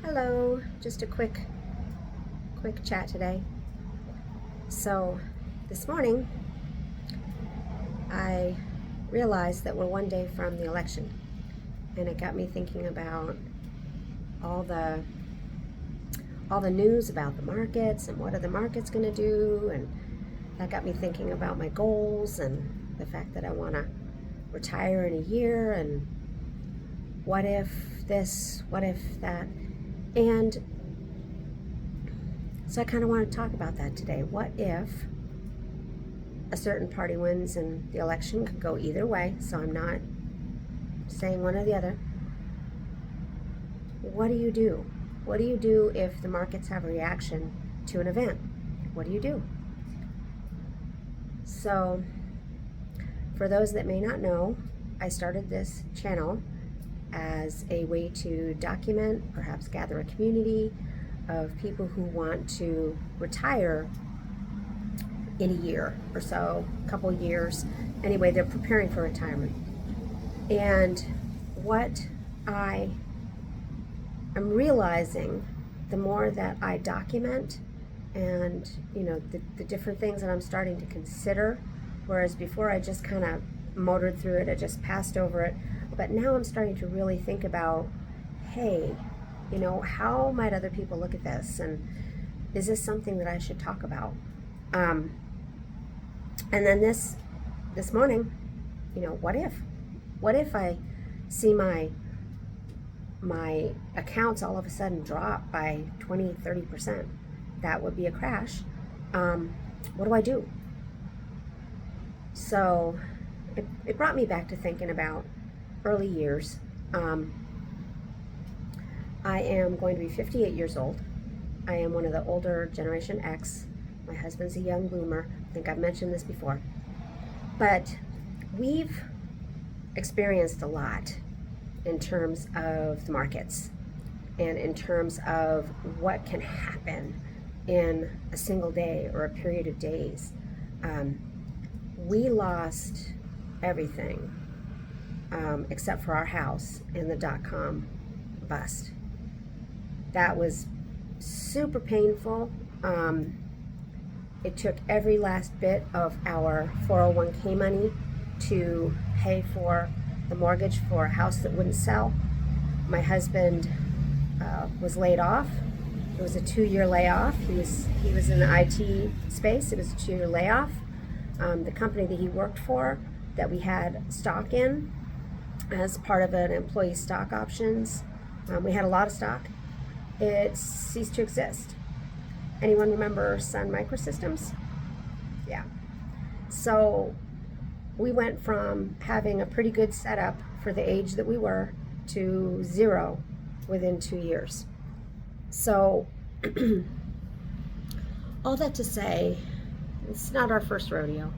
Hello, just a quick chat today. So, this morning I realized that we're one day from the election, and it got me thinking about all the news about the markets and what are the markets going to do, and that got me thinking about my goals and the fact that I want to retire in a year, and what if this, what if that. And so I kind of want to talk about that today. What if a certain party wins and the election could go either way? So I'm not saying one or the other. What do you do? What do you do if the markets have a reaction to an event? What do you do? So for those that may not know, I started this channel as a way to document, perhaps gather a community of people who want to retire in a year or so, a couple years. Anyway, they're preparing for retirement. And what I am realizing, the more that I document and the different things that I'm starting to consider, whereas before I just kind of motored through it, I just passed over it, but now I'm starting to really think about, hey, how might other people look at this, and is this something that I should talk about? And then this morning, what if I see my accounts all of a sudden drop by 20-30%? That would be a crash. What do I do? So it brought me back to thinking about early years. I am going to be 58 years old. I am one of the older Generation X. My husband's a young bloomer. I think I've mentioned this before. But we've experienced a lot in terms of the markets and in terms of what can happen in a single day or a period of days. We lost everything except for our house in the .com bust. That was super painful. It took every last bit of our 401k money to pay for the mortgage for a house that wouldn't sell. My husband was laid off. It was a 2-year layoff. He was in the IT space. It was a 2-year layoff. The company that he worked for, that we had stock in as part of an employee stock options, we had a lot of stock. It ceased to exist. Anyone remember Sun Microsystems? Yeah. So we went from having a pretty good setup for the age that we were to zero within 2 years. So all that to say, it's not our first rodeo.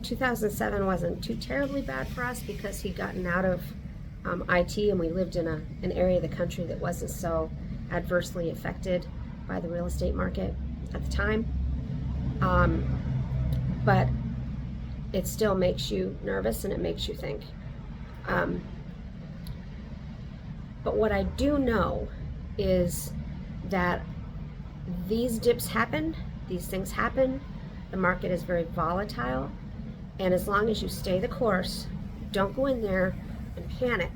2007 wasn't too terribly bad for us because he'd gotten out of IT, and we lived in an area of the country that wasn't so adversely affected by the real estate market at the time. But it still makes you nervous and it makes you think. But what I do know is that these dips happen, these things happen, the market is very volatile, and as long as you stay the course, don't go in there and panic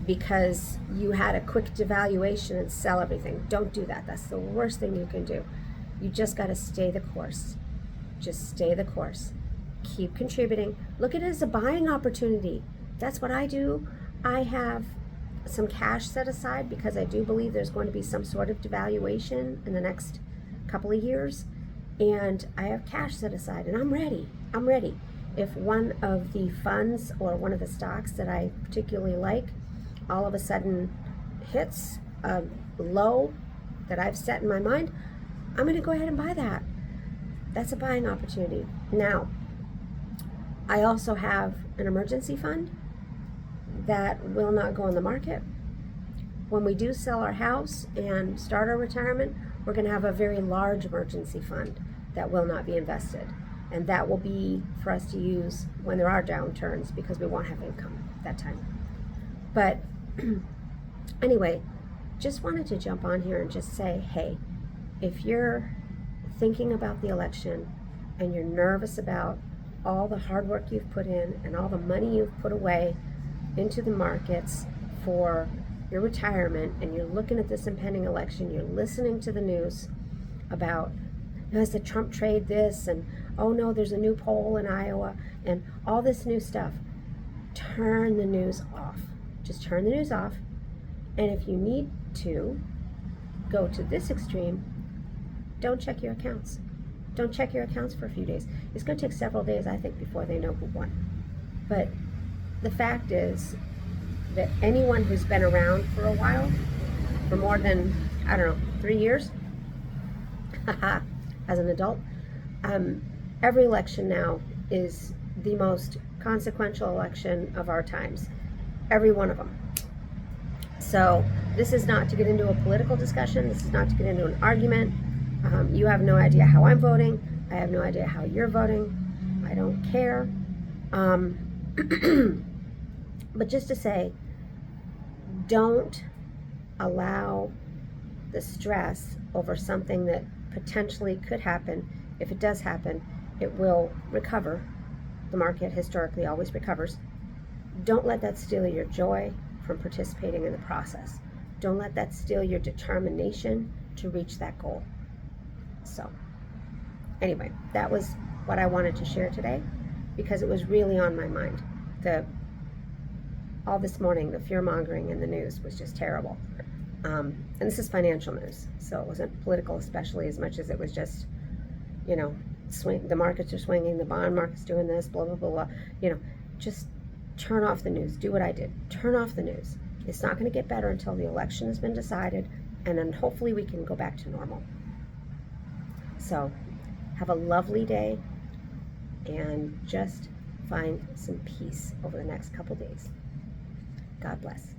because you had a quick devaluation and sell everything. Don't do that. That's the worst thing you can do. You just got to stay the course. Just stay the course. Keep contributing. Look at it as a buying opportunity. That's what I do. I have some cash set aside because I do believe there's going to be some sort of devaluation in the next couple of years, and I have cash set aside, and I'm ready. If one of the funds or one of the stocks that I particularly like all of a sudden hits a low that I've set in my mind, I'm going to go ahead and buy that. That's a buying opportunity. Now, I also have an emergency fund that will not go on the market. When we do sell our house and start our retirement, we're going to have a very large emergency fund that will not be invested. And that will be for us to use when there are downturns because we won't have income at that time. But Anyway, just wanted to jump on here and just say, hey, if you're thinking about the election and you're nervous about all the hard work you've put in and all the money you've put away into the markets for your retirement, and you're looking at this impending election, you're listening to the news about, has the Trump trade this, and oh no, there's a new poll in Iowa, and all this new stuff, turn the news off. Just turn the news off. And if you need to go to this extreme, don't check your accounts. Don't check your accounts for a few days. It's going to take several days, I think, before they know who won. But the fact is that anyone who's been around for a while, for more than, 3 years, as an adult, every election now is the most consequential election of our times. Every one of them. So this is not to get into a political discussion. This is not to get into an argument. You have no idea how I'm voting. I have no idea how you're voting. I don't care. But just to say, don't allow the stress over something that potentially could happen. If it does happen, it will recover. The market historically always recovers. Don't let that steal your joy from participating in the process. Don't let that steal your determination to reach that goal. So anyway, that was what I wanted to share today, because it was really on my mind. All this morning, the fear-mongering in the news was just terrible. And this is financial news, so it wasn't political, especially, as much as it was just, the markets are swinging, the bond market's doing this, blah, blah, blah, blah. Just turn off the news. Do what I did. Turn off the news. It's not going to get better until the election has been decided, and then hopefully we can go back to normal. So have a lovely day, and just find some peace over the next couple days. God bless.